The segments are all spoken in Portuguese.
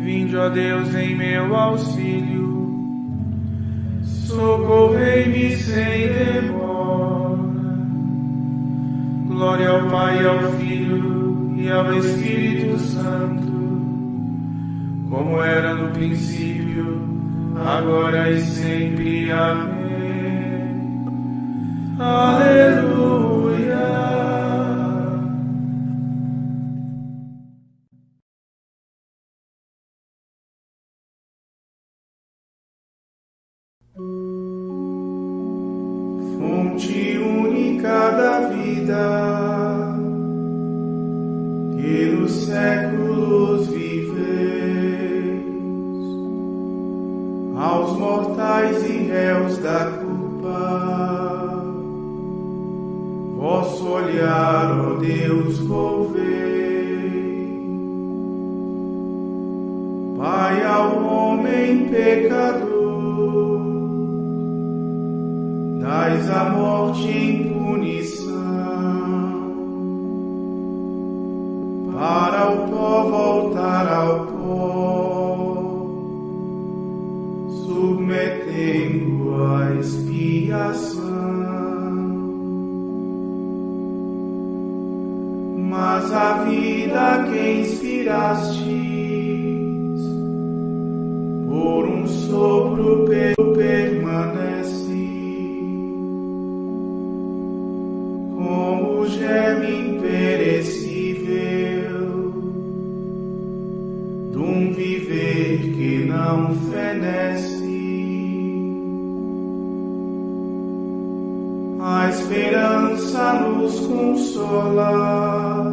Vinde, ó Deus, em meu auxílio, socorrei-me sem demora. Glória ao Pai, ao Filho e ao Espírito Santo, como era no princípio, agora e sempre. Amém. Aleluia. Fonte única da vida, que nos séculos viveis, aos mortais e réus da culpa, vosso olhar, ó Deus, volvei. Pai ao homem pecador, dais a morte em punição, para o pó voltar ao pó, submetendo a expiação. Mas a vida que inspirastes, por um sopro permanece, como germe imperecível de um viver que não fenece. A esperança nos consola,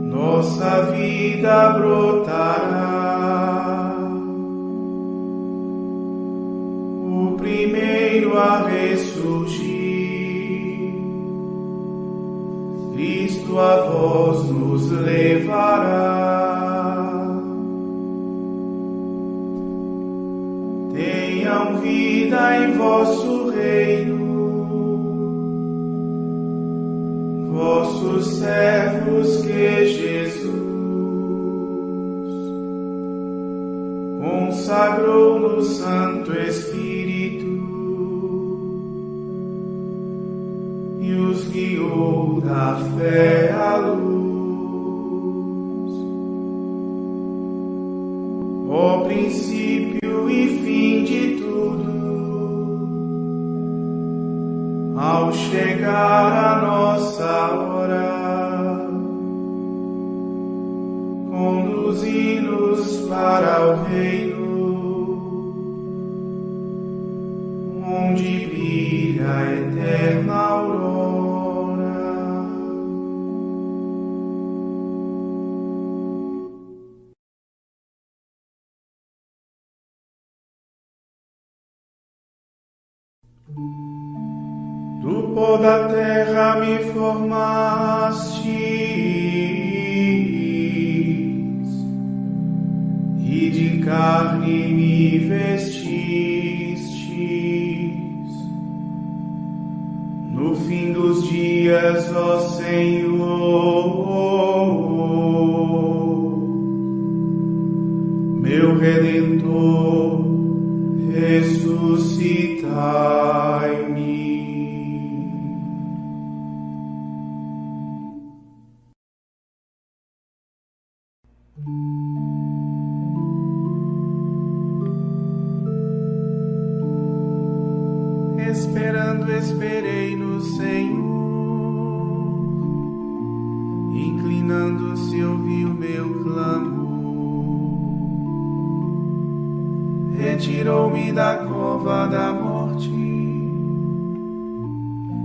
nossa vida brotará. O primeiro a ressurgir, Cristo a vós nos levará. Tenham vida em vosso reino, vossos servos que Jesus consagrou no Santo Espírito e os guiou da fé à luz. Ó princípio e fim de tudo, ao chegar a nossa hora, conduzi-nos para o reino, onde brilha a eterna aurora. Do pó da terra me formastes, e de carne me vestistes. No fim dos dias, ó Senhor, meu Redentor, ressuscitai-me. Esperando, esperei no Senhor, inclinando-se ouviu meu clamor. Retirou-me da cova da morte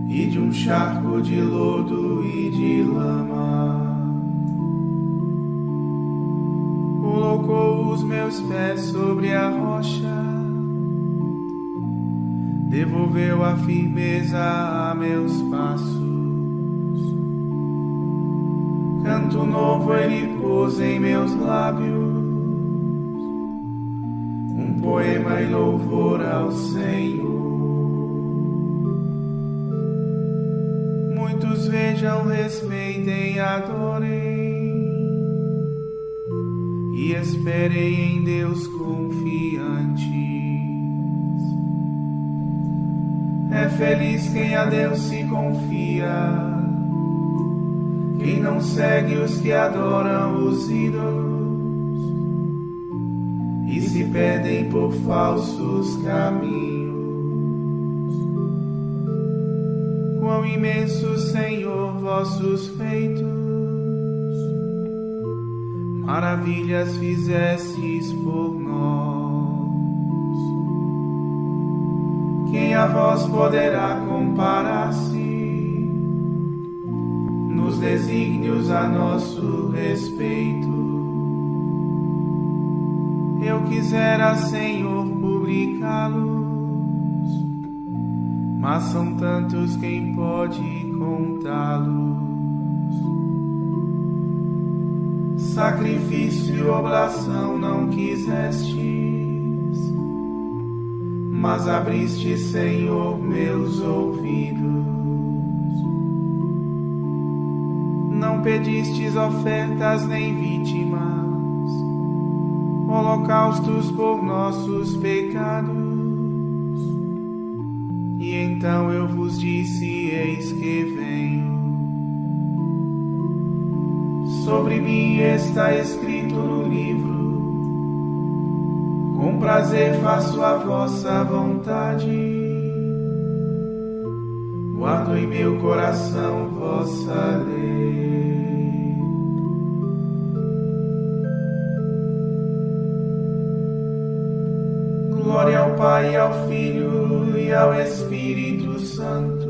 e de um charco de lodo e de lama. Colocou os meus pés sobre a rocha, devolveu a firmeza a meus passos. Canto novo ele pôs em meus lábios, um poema em louvor ao Senhor. Muitos vejam, respeitem, adorem, esperem em Deus confiantes. É feliz quem a Deus se confia, quem não segue os que adoram os ídolos e se perdem por falsos caminhos. Quão imenso, Senhor, vossos feitos, maravilhas fizestes por nós. Quem a vós poderá comparar-se nos desígnios a nosso respeito? Eu quisera, Senhor, publicá-los, mas são tantos quem pode contá-los. Sacrifício e oblação não quisestes, mas abriste, Senhor, meus ouvidos. Não pedistes ofertas nem vítimas, holocaustos por nossos pecados. E então eu vos disse: eis que venho. Sobre mim está escrito no livro: com prazer faço a vossa vontade. Guardo em meu coração vossa lei. Glória ao Pai, ao Filho e ao Espírito Santo,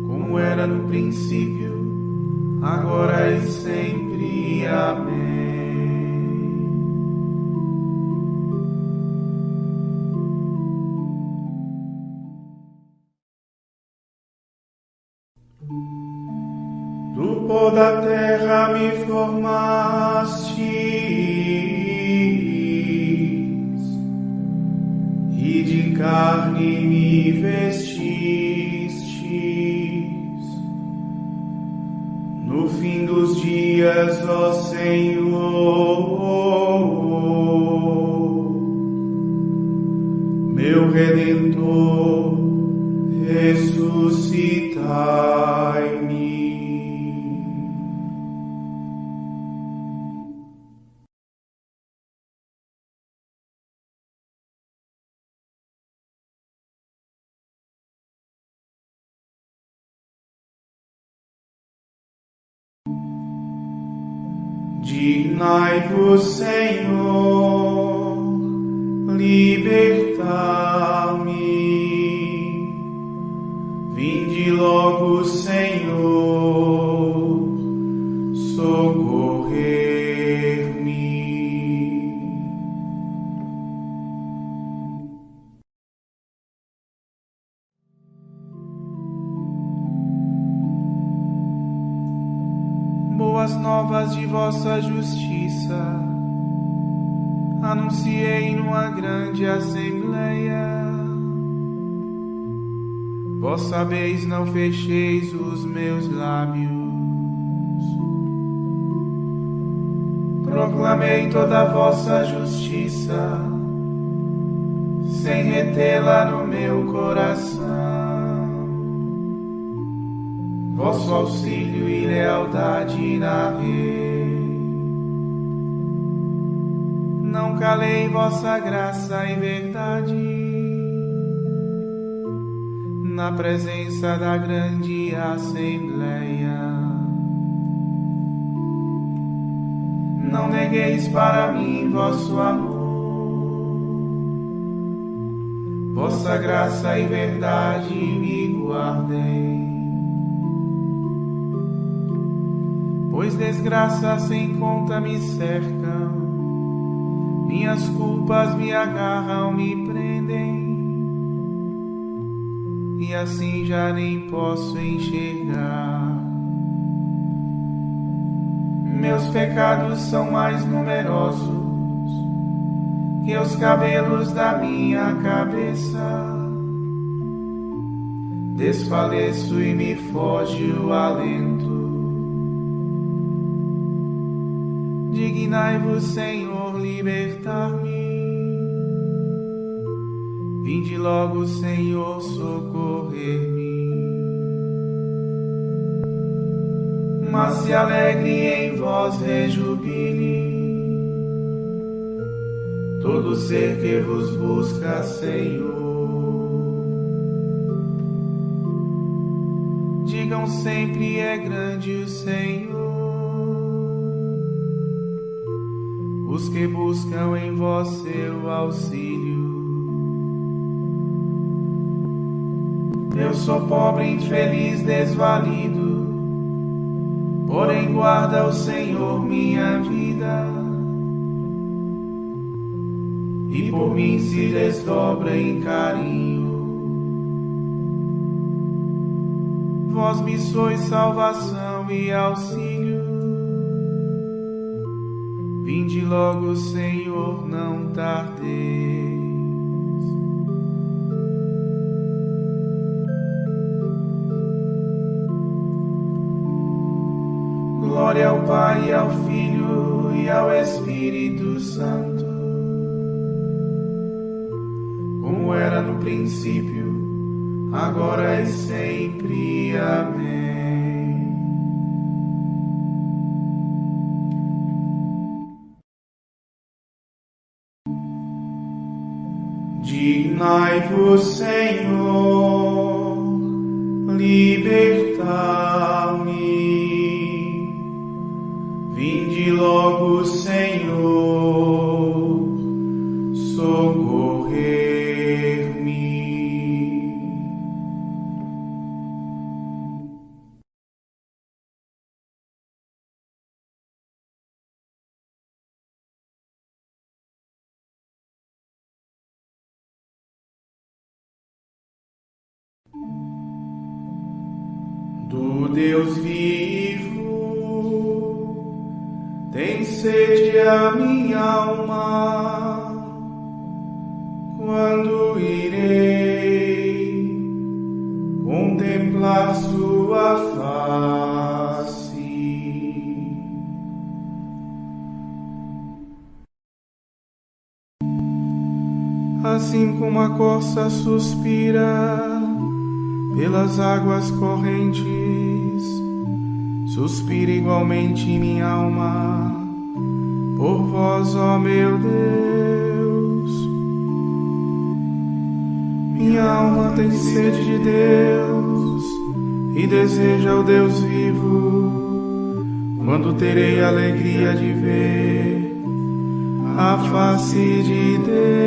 como era no princípio, agora e sempre. Amém. Do pó da terra me formastes, e de carne me vestistes. No fim dos dias, ó Senhor, meu Redentor, ressuscitai-me. Dignai-vos, Senhor, libertar-me. Vinde logo, Senhor, socorrer-me. Boas novas de vossa justiça anunciei numa grande assembleia. Vós sabeis, não fecheis os meus lábios. Proclamei toda a vossa justiça, sem retê-la no meu coração. Vosso auxílio e lealdade narrei. Não calei vossa graça e verdade na presença da grande assembleia. Não negueis para mim vosso amor, vossa graça e verdade me guardem. Pois desgraças sem conta me cercam, minhas culpas me agarram, me prendem, e assim já nem posso enxergar. Meus pecados são mais numerosos que os cabelos da minha cabeça. Desfaleço e me foge o alento. Dignai-vos, Senhor, libertar-me. Vinde logo, Senhor, socorrer-me. Mas se alegre em vós rejubile todo ser que vos busca, Senhor. Digam sempre: é grande o Senhor. Os que buscam em vós seu auxílio. Eu sou pobre, infeliz, desvalido, porém guarda o Senhor minha vida, e por mim se desdobra em carinho. Vós me sois salvação e auxílio. Vinde logo, Senhor, não tardeis. Glória ao Pai, ao Filho e ao Espírito Santo, como era no princípio, agora e sempre. Amém. Dignai-vos, Senhor, libertar-me. Vinde logo, Senhor, socorrer-me. Do Deus vivo tem sede a minha alma. Quando irei contemplar sua face? Assim como a corça suspira pelas águas correntes, suspira igualmente minha alma por vós, ó meu Deus. Minha alma tem sede de Deus e deseja o Deus vivo. Quando terei a alegria de ver a face de Deus.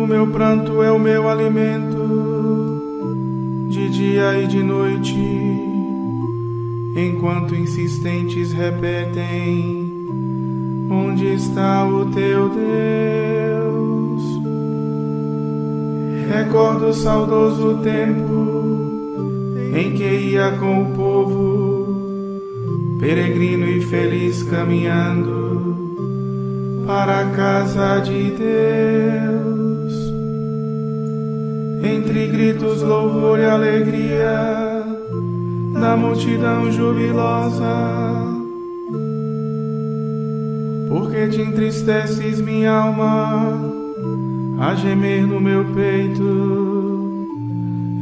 O meu pranto é o meu alimento, de dia e de noite, enquanto insistentes repetem: onde está o teu Deus? Recordo o saudoso tempo em que ia com o povo, peregrino e feliz, caminhando para a casa de Deus. Entre gritos, louvor e alegria da multidão jubilosa, porque te entristeces minha alma a gemer no meu peito.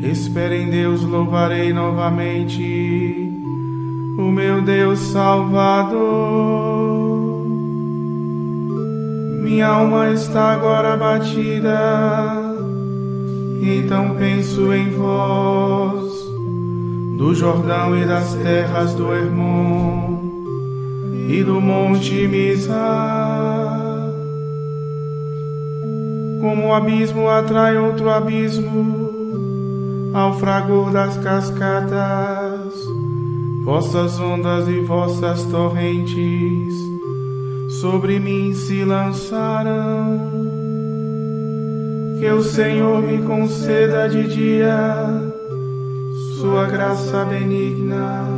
Espera em Deus, louvarei novamente o meu Deus Salvador. Minha alma está agora abatida, então penso em vós, do Jordão e das terras do Hermon e do Monte Mizar. Como o abismo atrai outro abismo, ao fragor das cascatas, vossas ondas e vossas torrentes sobre mim se lançaram. Que o Senhor me conceda de dia sua graça benigna,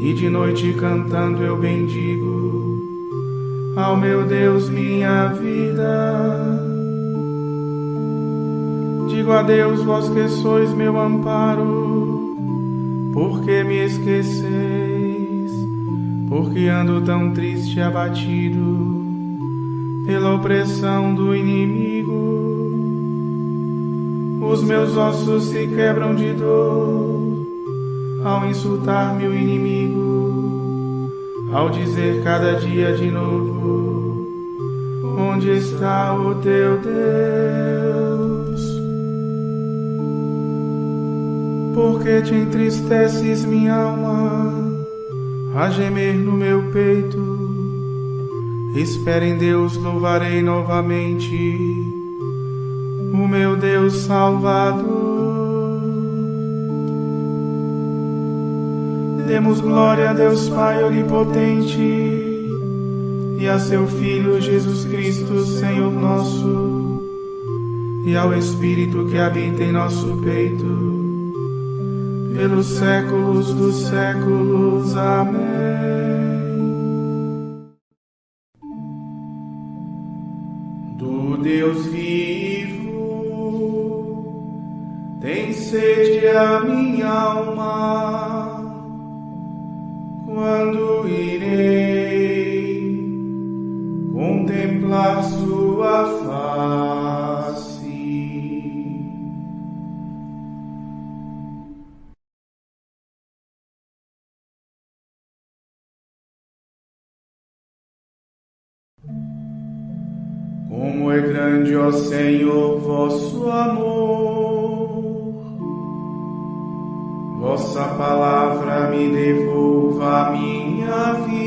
e de noite cantando eu bendigo ao meu Deus minha vida. Digo a Deus, vós que sois meu amparo, por que me esqueceis? porque ando tão triste e abatido pela opressão do inimigo. Os meus ossos se quebram de dor ao insultar-me o inimigo, ao dizer cada dia de novo: onde está o teu Deus? Por que te entristeces, minha alma, a gemer no meu peito? Espera em Deus, louvarei novamente o meu Deus Salvador. Demos glória a Deus Pai onipotente e a seu Filho Jesus Cristo, Senhor nosso, e ao Espírito que habita em nosso peito, pelos séculos dos séculos. Amém. Do Deus vivo tem sede a minha alma, quando irei contemplar sua face. Como é grande, ó Senhor, vosso amor, vossa palavra me devolva a minha vida.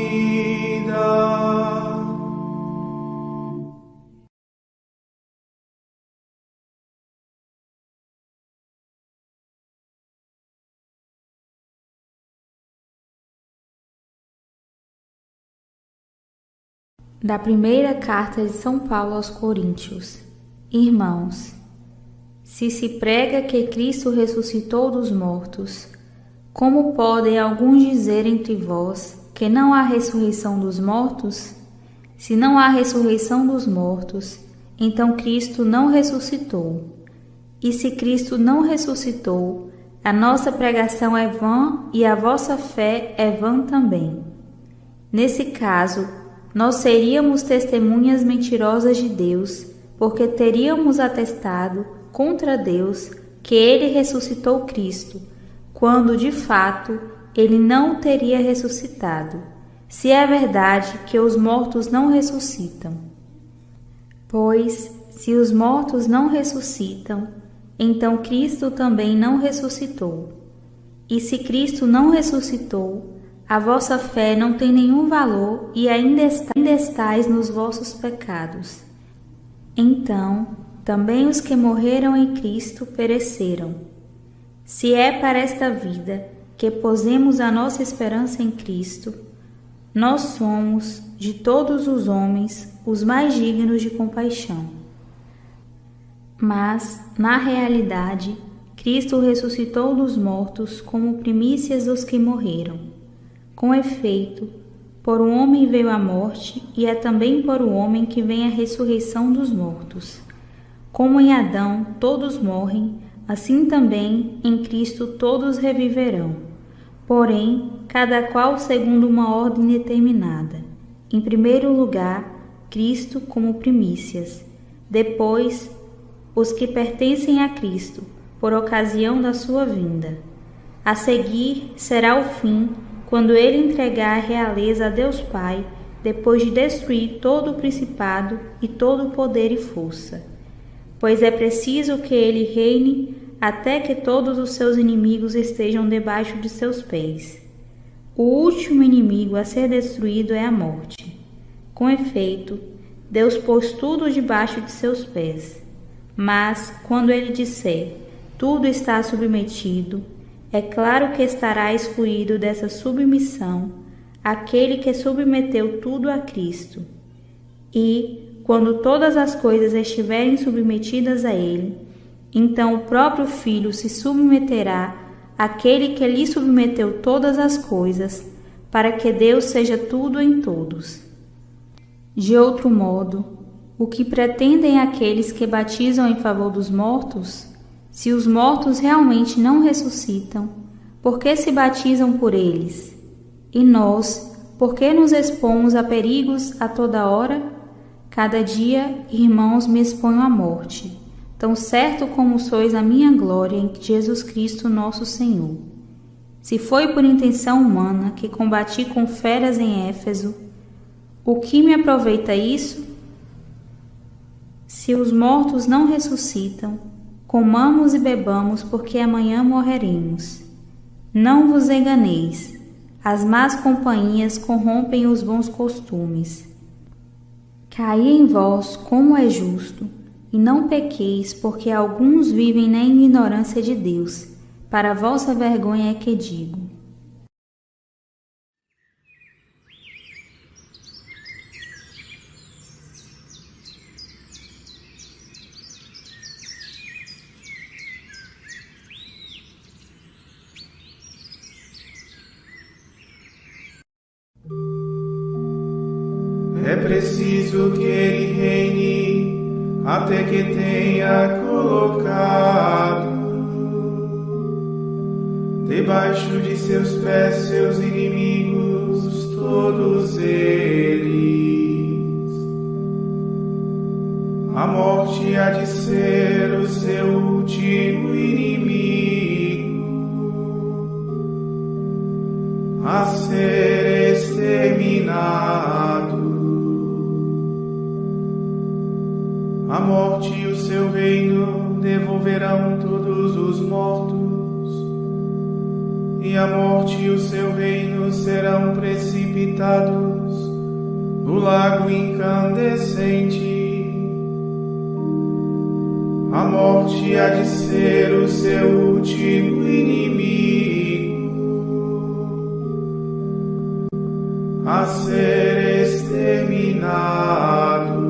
Da primeira carta de São Paulo aos Coríntios. Irmãos, se se prega que Cristo ressuscitou dos mortos, como podem alguns dizer entre vós que não há ressurreição dos mortos? Se não há ressurreição dos mortos, então Cristo não ressuscitou. E se Cristo não ressuscitou, a nossa pregação é vã e a vossa fé é vã também. Nesse caso, nós seríamos testemunhas mentirosas de Deus, porque teríamos atestado contra Deus que Ele ressuscitou Cristo, quando de fato Ele não teria ressuscitado, se é verdade que os mortos não ressuscitam. Pois, se os mortos não ressuscitam, então Cristo também não ressuscitou. E se Cristo não ressuscitou, a vossa fé não tem nenhum valor e ainda estáis nos vossos pecados. Então, também os que morreram em Cristo pereceram. Se é para esta vida que posemos a nossa esperança em Cristo, nós somos, de todos os homens, os mais dignos de compaixão. Mas, na realidade, Cristo ressuscitou dos mortos como primícias dos que morreram. Com efeito, por um homem veio a morte, e é também por um homem que vem a ressurreição dos mortos. Como em Adão todos morrem, assim também em Cristo todos reviverão. Porém, cada qual segundo uma ordem determinada. Em primeiro lugar, Cristo como primícias. Depois, os que pertencem a Cristo, por ocasião da sua vinda. A seguir será o fim, quando ele entregar a realeza a Deus Pai, depois de destruir todo o principado e todo o poder e força. Pois é preciso que ele reine até que todos os seus inimigos estejam debaixo de seus pés. O último inimigo a ser destruído é a morte. Com efeito, Deus pôs tudo debaixo de seus pés. Mas, quando ele disser, tudo está submetido, é claro que estará excluído dessa submissão aquele que submeteu tudo a Cristo. E, quando todas as coisas estiverem submetidas a ele, então o próprio Filho se submeterá àquele que lhe submeteu todas as coisas, para que Deus seja tudo em todos. De outro modo, o que pretendem aqueles que batizam em favor dos mortos? Se os mortos realmente não ressuscitam, por que se batizam por eles? E nós, por que nos expomos a perigos a toda hora? Cada dia, irmãos, me exponho à morte, tão certo como sois a minha glória em Jesus Cristo nosso Senhor. Se foi por intenção humana que combati com feras em Éfeso, o que me aproveita isso? Se os mortos não ressuscitam, comamos e bebamos, porque amanhã morreremos. Não vos enganeis, as más companhias corrompem os bons costumes. Caí em vós como é justo, e não pequeis, porque alguns vivem na ignorância de Deus. Para a vossa vergonha é que digo. É preciso que ele reine até que tenha colocado debaixo de seus pés seus inimigos, todos eles. A morte há de ser o seu último inimigo a ser exterminado. A morte e o seu reino devolverão todos os mortos, e a morte e o seu reino serão precipitados no lago incandescente. A morte há de ser o seu último inimigo a ser exterminado.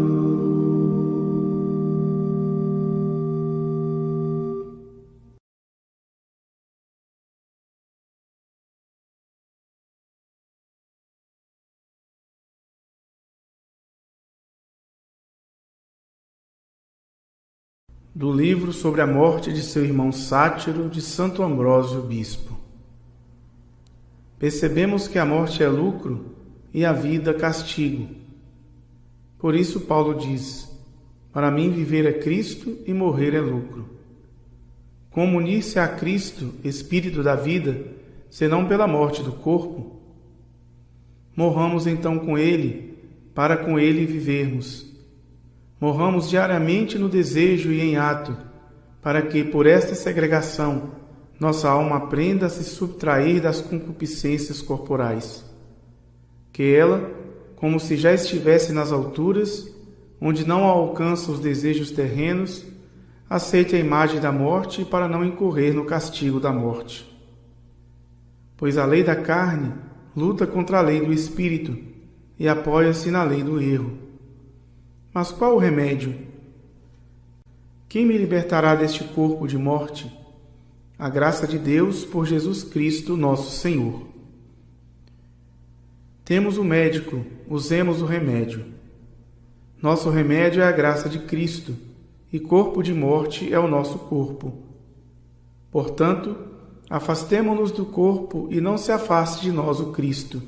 Do livro sobre a morte de seu irmão Sátiro, de Santo Ambrósio Bispo. Percebemos que a morte é lucro e a vida castigo. Por isso Paulo diz: para mim viver é Cristo e morrer é lucro. Como unir-se a Cristo, Espírito da vida, senão pela morte do corpo? Morramos então com Ele, para com Ele vivermos. Morramos diariamente no desejo e em ato, para que, por esta segregação, nossa alma aprenda a se subtrair das concupiscências corporais. Que ela, como se já estivesse nas alturas, onde não a alcançam os desejos terrenos, aceite a imagem da morte para não incorrer no castigo da morte. Pois a lei da carne luta contra a lei do Espírito e apoia-se na lei do erro. Mas qual o remédio? Quem me libertará deste corpo de morte? A graça de Deus por Jesus Cristo, nosso Senhor. Temos o médico, usemos o remédio. Nosso remédio é a graça de Cristo, e corpo de morte é o nosso corpo. Portanto, afastemo-nos do corpo e não se afaste de nós o Cristo.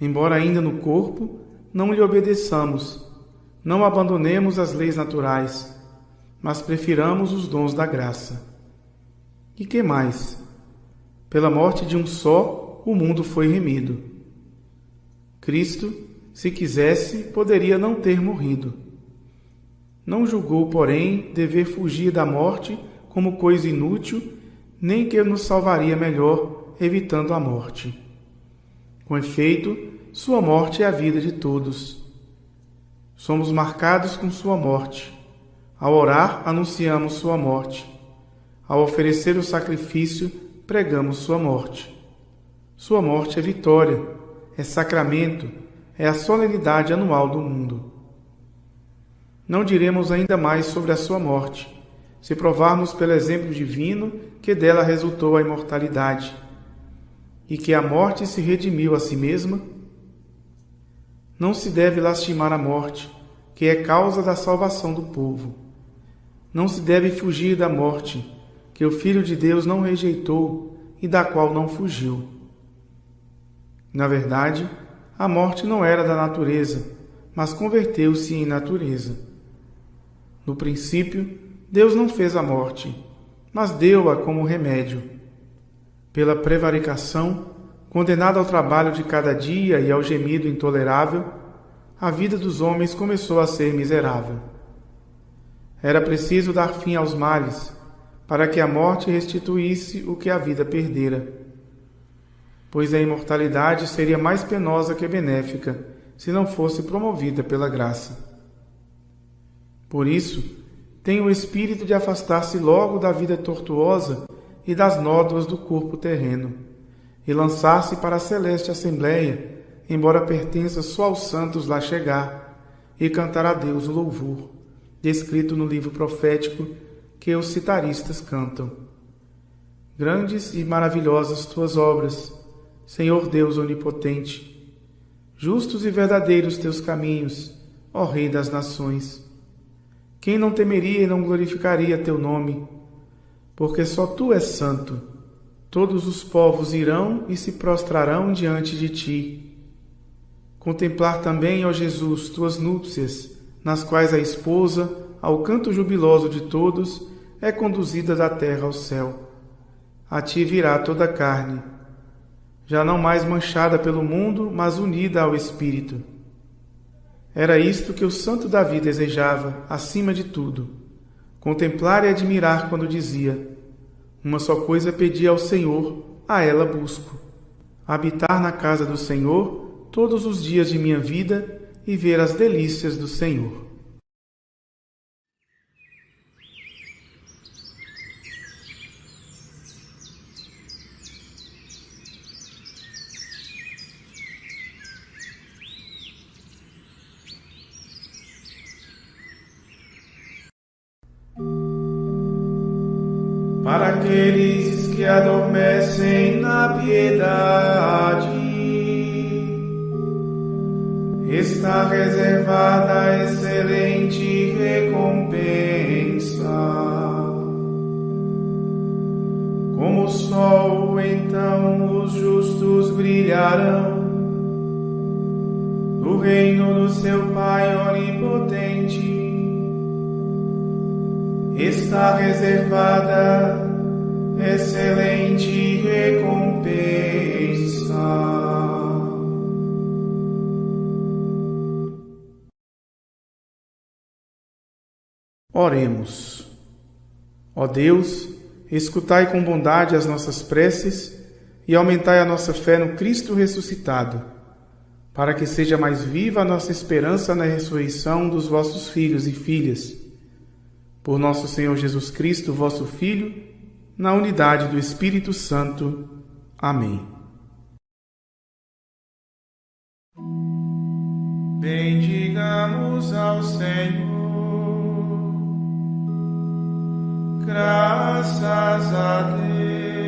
Embora ainda no corpo, não lhe obedeçamos, não abandonemos as leis naturais, mas prefiramos os dons da graça. E que mais? Pela morte de um só, o mundo foi remido. Cristo, se quisesse, poderia não ter morrido. Não julgou, porém, dever fugir da morte como coisa inútil, nem que nos salvaria melhor, evitando a morte. Com efeito, sua morte é a vida de todos. Somos marcados com sua morte. Ao orar, anunciamos sua morte. Ao oferecer o sacrifício, pregamos sua morte. Sua morte é vitória, é sacramento, é a solenidade anual do mundo. Não diremos ainda mais sobre a sua morte, se provarmos pelo exemplo divino que dela resultou a imortalidade, e que a morte se redimiu a si mesma. Não se deve lastimar a morte, que é causa da salvação do povo. Não se deve fugir da morte, que o Filho de Deus não rejeitou e da qual não fugiu. Na verdade, a morte não era da natureza, mas converteu-se em natureza. No princípio, Deus não fez a morte, mas deu-a como remédio. Pela prevaricação, condenada ao trabalho de cada dia e ao gemido intolerável, a vida dos homens começou a ser miserável. Era preciso dar fim aos males, para que a morte restituísse o que a vida perdera. Pois a imortalidade seria mais penosa que benéfica, se não fosse promovida pela graça. Por isso, tem o espírito de afastar-se logo da vida tortuosa e das nódoas do corpo terreno, e lançar-se para a celeste assembleia, embora pertença só aos santos lá chegar, e cantar a Deus o louvor, descrito no livro profético que os citaristas cantam. Grandes e maravilhosas tuas obras, Senhor Deus onipotente, justos e verdadeiros teus caminhos, ó Rei das nações. Quem não temeria e não glorificaria teu nome? Porque só tu és santo. Todos os povos irão e se prostrarão diante de ti. Contemplar também, ó Jesus, tuas núpcias, nas quais a esposa, ao canto jubiloso de todos, é conduzida da terra ao céu. A ti virá toda a carne, já não mais manchada pelo mundo, mas unida ao Espírito. Era isto que o santo Davi desejava, acima de tudo, contemplar e admirar quando dizia: uma só coisa pedi ao Senhor, a ela busco: habitar na casa do Senhor todos os dias de minha vida e ver as delícias do Senhor. Para aqueles que adormecem na piedade, está reservada excelente recompensa. Como o sol, então os justos brilharão no reino do seu Pai onipotente. Está reservada excelente recompensa. Oremos. Ó Deus, escutai com bondade as nossas preces e aumentai a nossa fé no Cristo ressuscitado, para que seja mais viva a nossa esperança na ressurreição dos vossos filhos e filhas. Por nosso Senhor Jesus Cristo, vosso Filho, na unidade do Espírito Santo. Amém. Bendigamos ao Senhor. Graças a Deus.